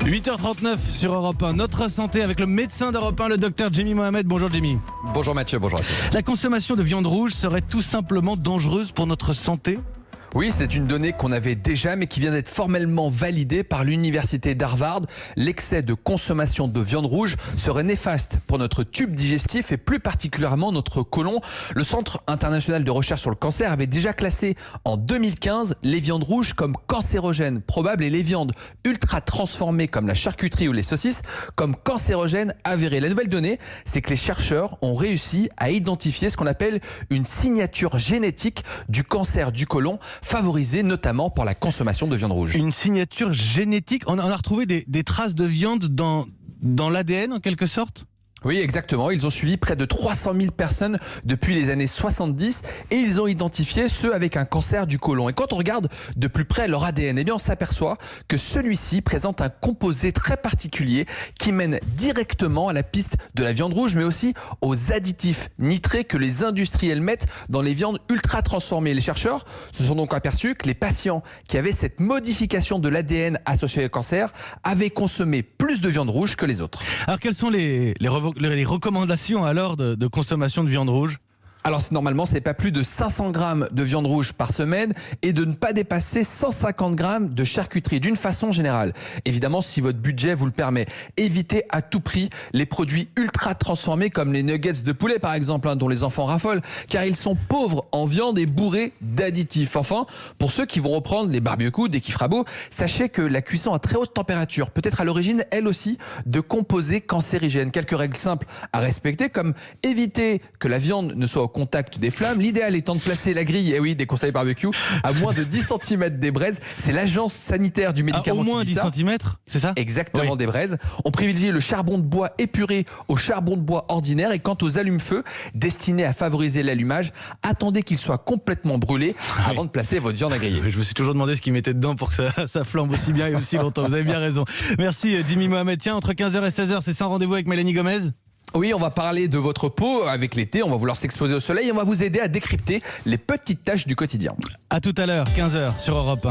8h39 sur Europe 1, notre santé avec le médecin d'Europe 1, le docteur Jimmy Mohamed. Bonjour Jimmy. Bonjour Mathieu, bonjour à tous. La consommation de viande rouge serait tout simplement dangereuse pour notre santé ? Oui, c'est une donnée qu'on avait déjà, mais qui vient d'être formellement validée par l'université d'Harvard. L'excès de consommation de viande rouge serait néfaste pour notre tube digestif et plus particulièrement notre côlon. Le Centre international de recherche sur le cancer avait déjà classé en 2015 les viandes rouges comme cancérogènes probables et les viandes ultra transformées comme la charcuterie ou les saucisses comme cancérogènes avérées. La nouvelle donnée, c'est que les chercheurs ont réussi à identifier ce qu'on appelle une signature génétique du cancer du côlon, favorisée notamment par la consommation de viande rouge. Une signature génétique. On a retrouvé des traces de viande dans l'ADN en quelque sorte ? Oui, exactement. Ils ont suivi près de 300 000 personnes depuis les années 70 et ils ont identifié ceux avec un cancer du côlon. Et quand on regarde de plus près leur ADN, eh bien on s'aperçoit que celui-ci présente un composé très particulier qui mène directement à la piste de la viande rouge, mais aussi aux additifs nitrés que les industriels mettent dans les viandes ultra transformées. Les chercheurs se sont donc aperçus que les patients qui avaient cette modification de l'ADN associée au cancer avaient consommé plus de viande rouge que les autres. Alors quelles sont les recommandations alors de consommation de viande rouge ? Alors normalement, c'est pas plus de 500 grammes de viande rouge par semaine et de ne pas dépasser 150 grammes de charcuterie d'une façon générale. Évidemment, si votre budget vous le permet, évitez à tout prix les produits ultra transformés comme les nuggets de poulet par exemple, dont les enfants raffolent, car ils sont pauvres en viande et bourrés d'additifs. Enfin, pour ceux qui vont reprendre les barbecues, des kifrabos, sachez que la cuisson à très haute température peut être à l'origine, elle aussi, de composés cancérigènes. Quelques règles simples à respecter, comme éviter que la viande ne soit au contact des flammes. L'idéal étant de placer la grille, et oui, des conseils barbecue, à moins de 10 cm des braises. C'est l'agence sanitaire du médicament au moins qui dit 10 ça. cm, c'est ça ? Exactement, Oui. des braises. On privilégie le charbon de bois épuré au charbon de bois ordinaire. Et quant aux allumes-feu, destinés à favoriser l'allumage, attendez qu'ils soient complètement brûlés avant de placer votre viande à griller. Je me suis toujours demandé ce qu'ils mettaient dedans pour que ça flambe aussi bien et aussi longtemps. Vous avez bien raison. Merci Jimmy Mohamed. Tiens, entre 15h et 16h, c'est ça, rendez-vous avec Mélanie Gomez ? Oui, on va parler de votre peau avec l'été, on va vouloir s'exposer au soleil et on va vous aider à décrypter les petites tâches du quotidien. À tout à l'heure, 15h sur Europe 1.